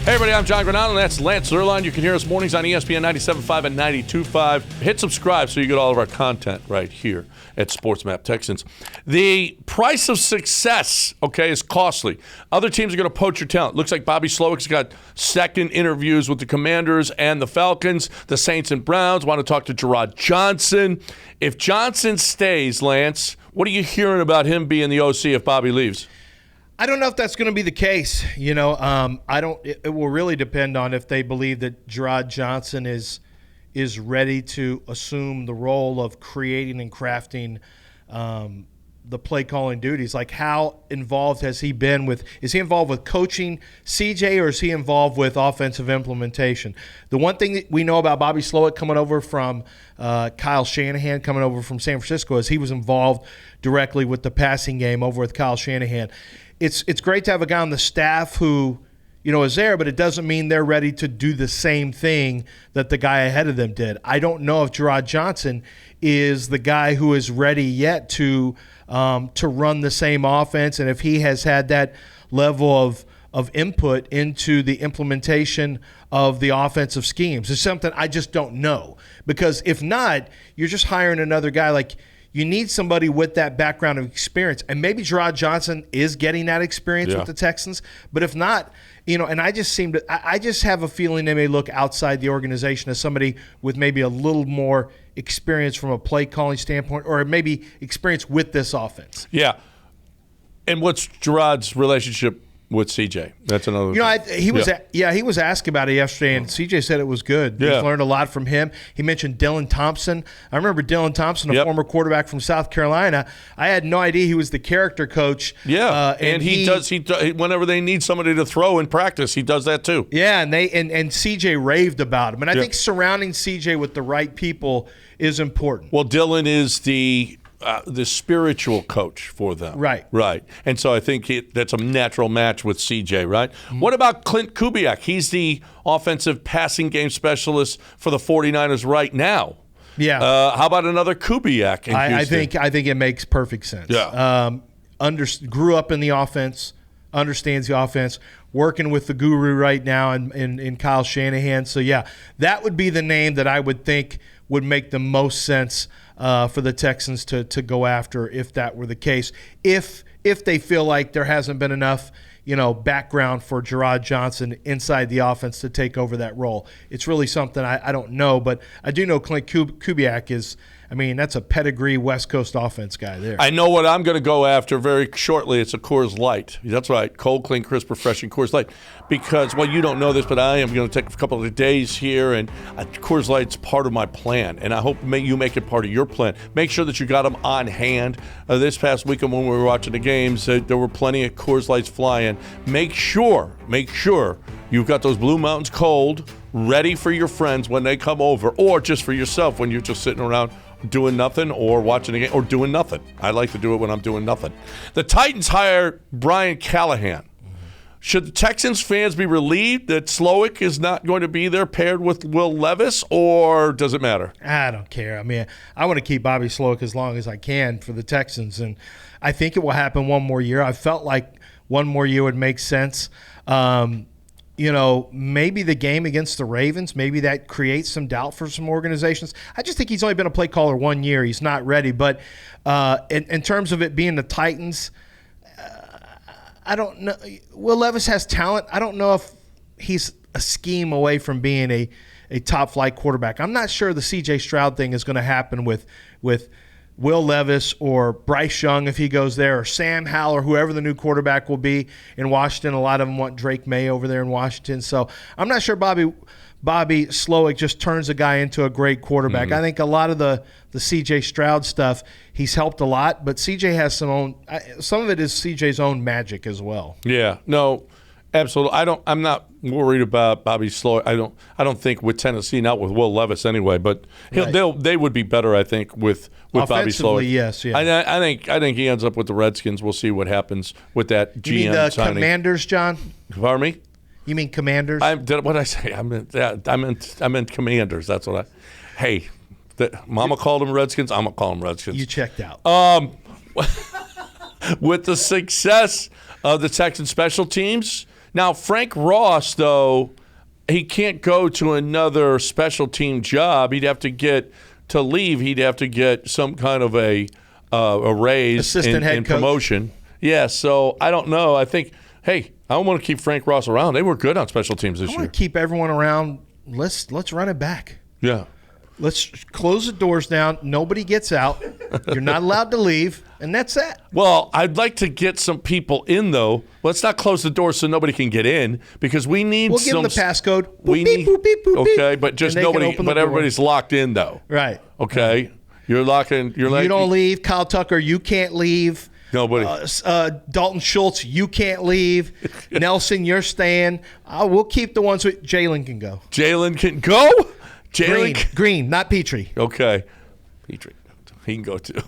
Hey everybody, I'm John Granado, and that's Lance Zerline. You can hear us mornings on ESPN 97.5 and 92.5. Hit subscribe so you get all of our content right here at Sports Map Texans. The price of success, okay, is costly. Other teams are going to poach your talent. Looks like Bobby Slowick's got second interviews with the Commanders and the Falcons. The Saints and Browns want to talk to Gerard Johnson. If Johnson stays, Lance, what are you hearing about him being the OC if Bobby leaves? I don't know if that's going to be the case. It will really depend on if they believe that Gerard Johnson is ready to assume the role of creating and crafting the play calling duties. Like, how involved has he been with? Is he involved with coaching CJ, or is he involved with offensive implementation? The one thing that we know about Bobby Slowick coming over from Kyle Shanahan, coming over from San Francisco, is he was involved directly with the passing game over with Kyle Shanahan. It's great to have a guy on the staff who, is there, but it doesn't mean they're ready to do the same thing that the guy ahead of them did. I don't know if Gerard Johnson is the guy who is ready yet to run the same offense, and if he has had that level of input into the implementation of the offensive schemes. It's something I just don't know, because if not, you're just hiring another guy. Like, you need somebody with that background of experience, and maybe Gerard Johnson is getting that experience with the Texans. But if not, and I just have a feeling they may look outside the organization as somebody with maybe a little more experience from a play calling standpoint, or maybe experience with this offense. Yeah. And what's Gerard's relationship with CJ? That's another thing. He was asked about it yesterday, and CJ said it was good. Yeah. He's learned a lot from him. He mentioned Dylan Thompson. I remember Dylan Thompson, a former quarterback from South Carolina. I had no idea he was the character coach. Yeah, and he does whenever they need somebody to throw in practice, he does that too. Yeah, and CJ raved about him. And I think surrounding CJ with the right people is important. Well, Dylan is the spiritual coach for them. Right. And so I think that's a natural match with CJ, right? Mm-hmm. What about Clint Kubiak? He's the offensive passing game specialist for the 49ers right now. Yeah. How about another Kubiak in Houston? I think it makes perfect sense. Yeah. Grew up in the offense, understands the offense, working with the guru right now in Kyle Shanahan. So, yeah, that would be the name that I would think would make the most sense for the Texans to go after if that were the case. If they feel like there hasn't been enough, background for Gerard Johnson inside the offense to take over that role. It's really something I don't know, but I do know Clint Kubiak is – that's a pedigree West Coast offense guy there. I know what I'm going to go after very shortly. It's a Coors Light. That's right. Cold, clean, crisp, refreshing Coors Light. Because, you don't know this, but I am going to take a couple of days here, and Coors Light's part of my plan, and I hope you make it part of your plan. Make sure that you got them on hand. This past weekend when we were watching the games, there were plenty of Coors Lights flying. Make sure you've got those Blue Mountains cold, ready for your friends when they come over, or just for yourself when you're just sitting around doing nothing or watching a game or doing nothing. I like to do it when I'm doing nothing. The Titans hired Brian Callahan. Should the Texans fans be relieved that Slowick is not going to be there paired with Will Levis, or does it matter? I don't care. I want to keep Bobby Slowick as long as I can for the Texans, and I think it will happen one more year. I felt like one more year would make sense. Maybe the game against the Ravens, maybe that creates some doubt for some organizations. I just think he's only been a play caller 1 year. He's not ready. But in terms of it being the Titans, I don't know. Will Levis has talent. I don't know if he's a scheme away from being a top-flight quarterback. I'm not sure the C.J. Stroud thing is going to happen with Will Levis or Bryce Young if he goes there, or Sam Howell, or whoever the new quarterback will be in Washington. A lot of them want Drake May over there in Washington. So I'm not sure Bobby Slowick just turns a guy into a great quarterback. I think a lot of the C.J. Stroud stuff, he's helped a lot, but C.J. has some of it is C.J.'s own magic as well. Yeah, no, absolutely. I'm not worried about Bobby Slowick. I don't think with Tennessee, not with Will Levis anyway, but they would be better, I think, with Bobby Slowick. Yes, yeah. I think he ends up with the Redskins. We'll see what happens with that GM you mean the signing. Commanders, John? Pardon me? You mean Commanders? What did I say? I meant Commanders. That's what Hey, Mama called them Redskins. I'm gonna call them Redskins. You checked out. With the success of the Texan special teams, Now, Frank Ross, though, he can't go to another special team job. He'd have to get to leave. He'd have to get some kind of a raise Assistant head in coach. promotion. Yeah, so I don't know. I think, hey, I don't want to keep Frank Ross around. They were good on special teams this I year. want to keep everyone around. Let's run it back. Yeah. Let's close the doors down. Nobody gets out. You're not allowed to leave, and that's it. Well, I'd like to get some people in, though. Let's not close the doors so nobody can get in, because we need We'll give them the passcode. Boop, beep, boop, beep, boop, okay, beep, but just and they can nobody. open the But door. everybody's locked in, though. Right. Okay, you're locking. You're like You don't leave. Kyle Tucker, you can't leave. Nobody. Dalton Schultz, you can't leave. Nelson, you're staying. We'll keep the ones with Jalen can go. Jalen can go. Green, not Petrie. Okay, Petrie, he can go too.